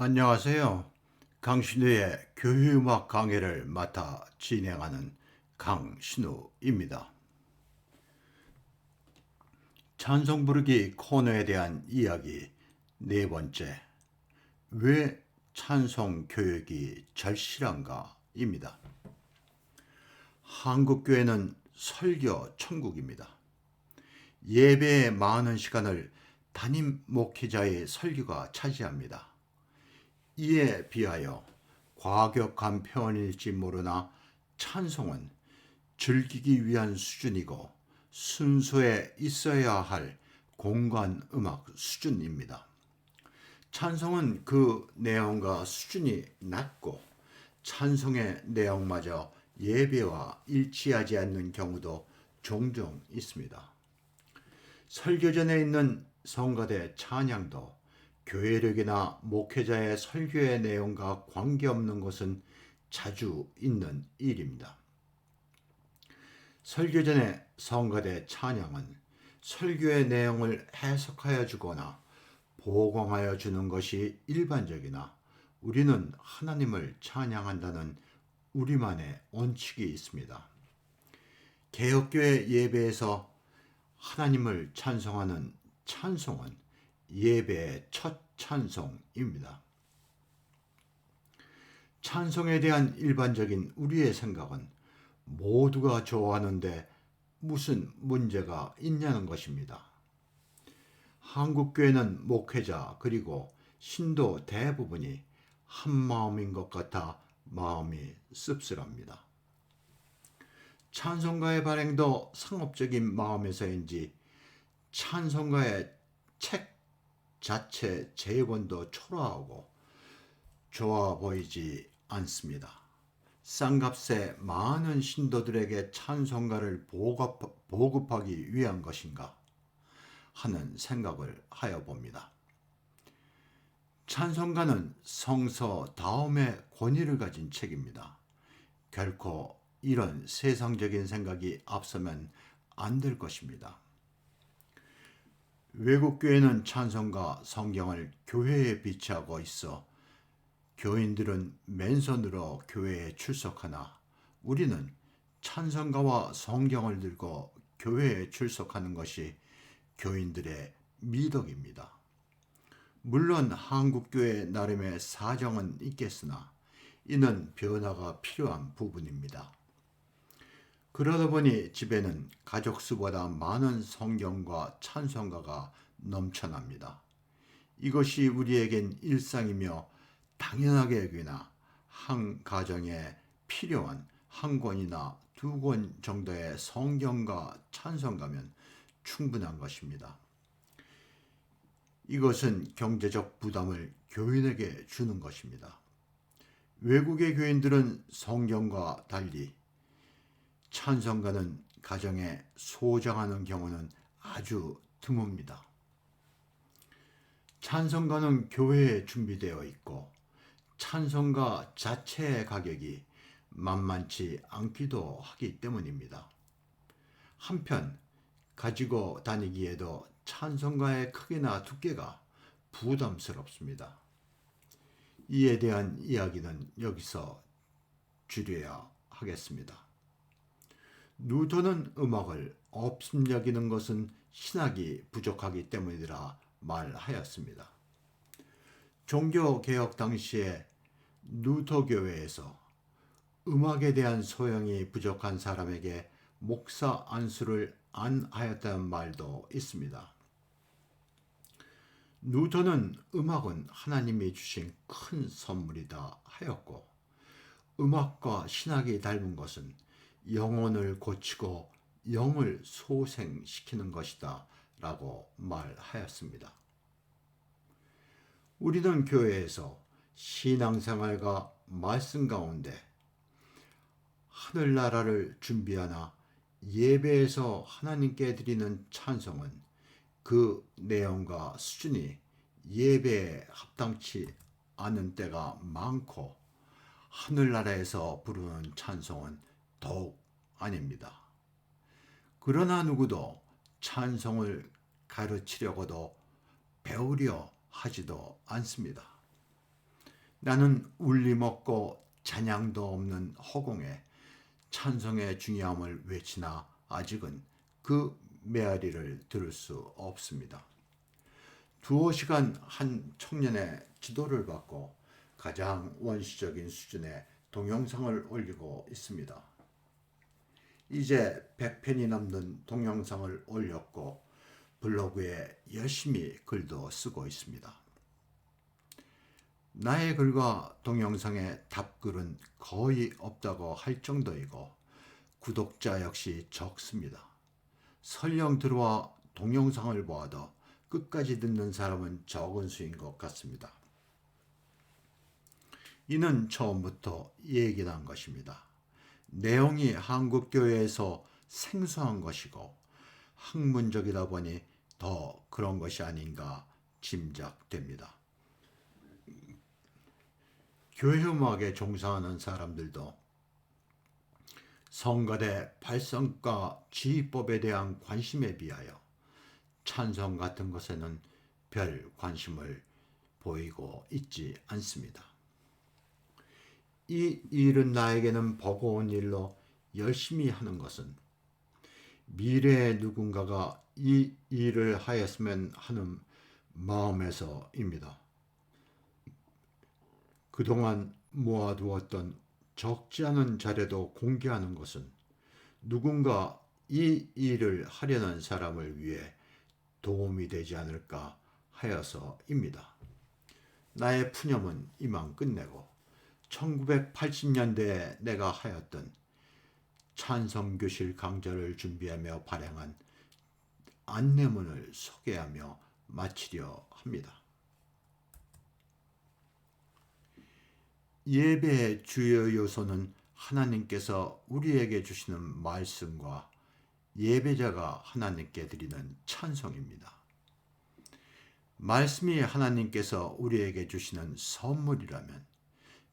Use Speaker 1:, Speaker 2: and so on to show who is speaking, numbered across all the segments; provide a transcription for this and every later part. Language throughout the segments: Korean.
Speaker 1: 안녕하세요. 강신우의 교회음악 강해를 맡아 진행하는 강신우입니다. 찬송 부르기 코너에 대한 이야기 네 번째. 왜 찬송 교육이 절실한가입니다. 한국교회는 설교 천국입니다. 예배의 많은 시간을 담임 목회자의 설교가 차지합니다. 이에 비하여 과격한 표현일지 모르나 찬송은 즐기기 위한 수준이고 순서에 있어야 할 공간 음악 수준입니다. 찬송은 그 내용과 수준이 낮고 찬송의 내용마저 예배와 일치하지 않는 경우도 종종 있습니다. 설교전에 있는 성가대 찬양도 교회력이나 목회자의 설교의 내용과 관계없는 것은 자주 있는 일입니다. 설교전의 성가대 찬양은 설교의 내용을 해석하여 주거나 보강하여 주는 것이 일반적이나 우리는 하나님을 찬양한다는 우리만의 원칙이 있습니다. 개혁교회 예배에서 하나님을 찬송하는 찬송은 예배의 첫 찬송입니다. 찬송에 대한 일반적인 우리의 생각은 모두가 좋아하는데 무슨 문제가 있냐는 것입니다. 한국교회는 목회자 그리고 신도 대부분이 한마음인 것 같아 마음이 씁쓸합니다. 찬송가의 발행도 상업적인 마음에서인지 찬송가의 책 자체 재본도 초라하고 좋아 보이지 않습니다. 싼값에 많은 신도들에게 찬송가를 보급하기 위한 것인가 하는 생각을 하여 봅니다. 찬송가는 성서 다음의 권위를 가진 책입니다. 결코 이런 세상적인 생각이 앞서면 안 될 것입니다. 외국 교회는 찬송가 성경을 교회에 비치하고 있어 교인들은 맨손으로 교회에 출석하나 우리는 찬송가와 성경을 들고 교회에 출석하는 것이 교인들의 미덕입니다. 물론 한국교회 나름의 사정은 있겠으나 이는 변화가 필요한 부분입니다. 그러다 보니 집에는 가족 수보다 많은 성경과 찬송가가 넘쳐납니다. 이것이 우리에겐 일상이며 당연하게 여기나 한 가정에 필요한 한 권이나 두 권 정도의 성경과 찬송가면 충분한 것입니다. 이것은 경제적 부담을 교인에게 주는 것입니다. 외국의 교인들은 성경과 달리 찬송가는 가정에 소장하는 경우는 아주 드뭅니다. 찬송가는 교회에 준비되어 있고 찬송가 자체의 가격이 만만치 않기도 하기 때문입니다. 한편 가지고 다니기에도 찬송가의 크기나 두께가 부담스럽습니다. 이에 대한 이야기는 여기서 줄여야 하겠습니다. 누터는 음악을 업신여기는 것은 신학이 부족하기 때문이라 말하였습니다. 종교개혁 당시에 누터 교회에서 음악에 대한 소양이 부족한 사람에게 목사 안수를 안 하였다는 말도 있습니다. 누터는 음악은 하나님이 주신 큰 선물이다 하였고 음악과 신학이 닮은 것은 영혼을 고치고 영을 소생시키는 것이다 라고 말하였습니다. 우리는 교회에서 신앙생활과 말씀 가운데 하늘나라를 준비하나 예배에서 하나님께 드리는 찬송은 그 내용과 수준이 예배에 합당치 않은 때가 많고 하늘나라에서 부르는 찬송은 더욱 아닙니다. 그러나 누구도 찬송을 가르치려고도 배우려 하지도 않습니다. 나는 울림없고 잔향도 없는 허공에 찬송의 중요함을 외치나 아직은 그 메아리를 들을 수 없습니다. 두어 시간 한 청년의 지도를 받고 가장 원시적인 수준의 동영상을 올리고 있습니다. 이제 100편이 넘는 동영상을 올렸고 블로그에 열심히 글도 쓰고 있습니다. 나의 글과 동영상의 답글은 거의 없다고 할 정도이고 구독자 역시 적습니다. 설령 들어와 동영상을 보아도 끝까지 듣는 사람은 적은 수인 것 같습니다. 이는 처음부터 얘기한 것입니다. 내용이 한국교회에서 생소한 것이고 학문적이다 보니 더 그런 것이 아닌가 짐작됩니다. 교회음악에 종사하는 사람들도 성가대 발성과 지휘법에 대한 관심에 비하여 찬송 같은 것에는 별 관심을 보이고 있지 않습니다. 이 일은 나에게는 버거운 일로 열심히 하는 것은 미래의 누군가가 이 일을 하였으면 하는 마음에서입니다. 그동안 모아두었던 적지 않은 자료도 공개하는 것은 누군가 이 일을 하려는 사람을 위해 도움이 되지 않을까 하여서입니다. 나의 푸념은 이만 끝내고 1980년대에 내가 하였던 찬성교실 강좌를 준비하며 발행한 안내문을 소개하며 마치려 합니다. 예배의 주요 요소는 하나님께서 우리에게 주시는 말씀과 예배자가 하나님께 드리는 찬송입니다. 말씀이 하나님께서 우리에게 주시는 선물이라면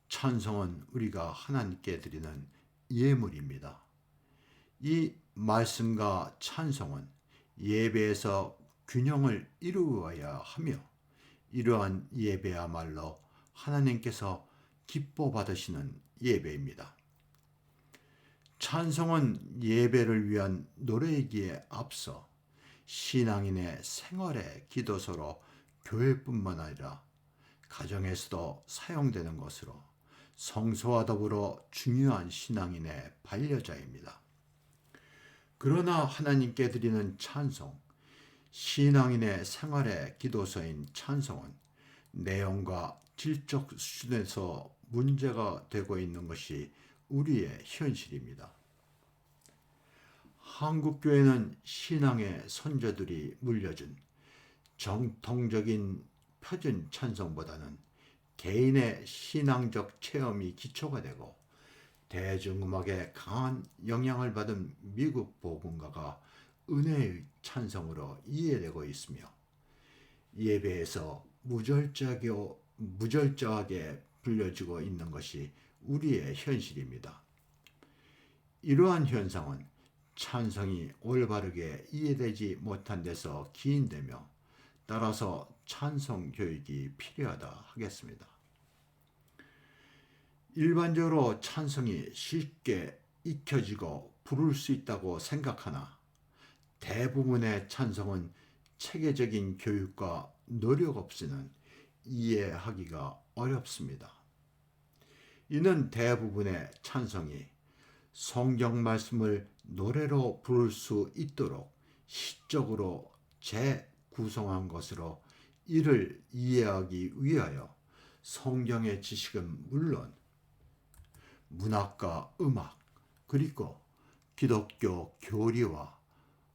Speaker 1: 찬송은 우리가 하나님께 드리는 예물입니다. 이 말씀과 찬송은 예배에서 균형을 이루어야 하며 이러한 예배야말로 하나님께서 기뻐 받으시는 예배입니다. 찬송은 예배를 위한 노래이기에 앞서 신앙인의 생활의 기도서로 교회뿐만 아니라 가정에서도 사용되는 것으로 성소와 더불어 중요한 신앙인의 반려자입니다. 그러나 하나님께 드리는 찬송, 신앙인의 생활의 기도서인 찬송은 내용과 질적 수준에서 문제가 되고 있는 것이 우리의 현실입니다. 한국교회는 신앙의 선조들이 물려준 정통적인 표준 찬송보다는 개인의 신앙적 체험이 기초가 되고 대중음악에 강한 영향을 받은 미국 복음가가 은혜의 찬송으로 이해되고 있으며 예배에서 무절저하게 불려지고 있는 것이 우리의 현실입니다. 이러한 현상은 찬송이 올바르게 이해되지 못한 데서 기인되며 따라서 찬송 교육이 필요하다 하겠습니다. 일반적으로 찬송이 쉽게 익혀지고 부를 수 있다고 생각하나 대부분의 찬송은 체계적인 교육과 노력 없이는 이해하기가 어렵습니다. 이는 대부분의 찬송이 성경 말씀을 노래로 부를 수 있도록 시적으로 재구성한 것으로 이를 이해하기 위하여 성경의 지식은 물론 문학과 음악 그리고 기독교 교리와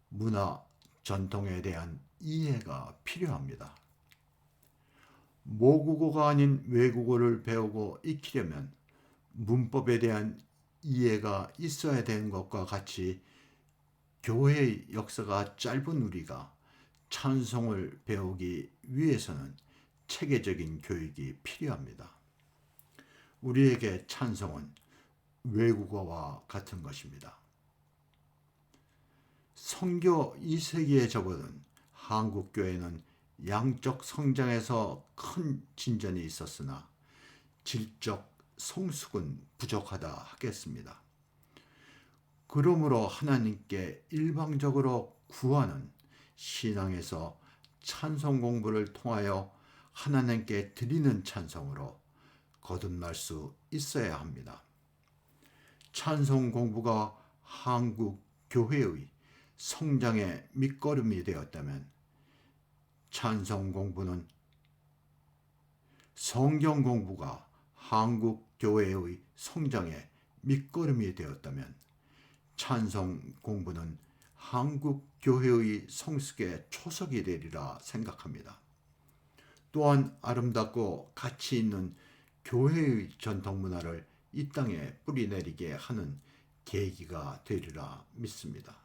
Speaker 1: 문화 전통에 대한 이해가 필요합니다. 모국어가 아닌 외국어를 배우고 익히려면 문법에 대한 이해가 있어야 되는 것과 같이 교회의 역사가 짧은 우리가 찬송을 배우기 위해서는 체계적인 교육이 필요합니다. 우리에게 찬송은 외국어와 같은 것입니다. 선교 2세기에 접어든 한국교회는 양적 성장에서 큰 진전이 있었으나 질적 성숙은 부족하다 하겠습니다. 그러므로 하나님께 일방적으로 구하는 신앙에서 찬송 공부를 통하여 하나님께 드리는 찬송으로 거듭날 수 있어야 합니다. 찬송 공부가 한국 교회의 성장의 밑거름이 되었다면 찬송 공부는 성경 공부가 한국 교회의 성장의 밑거름이 되었다면 찬송 공부는 한국 교회의 성숙의 초석이 되리라 생각합니다. 또한 아름답고 가치 있는 교회의 전통 문화를 이 땅에 뿌리내리게 하는 계기가 되리라 믿습니다.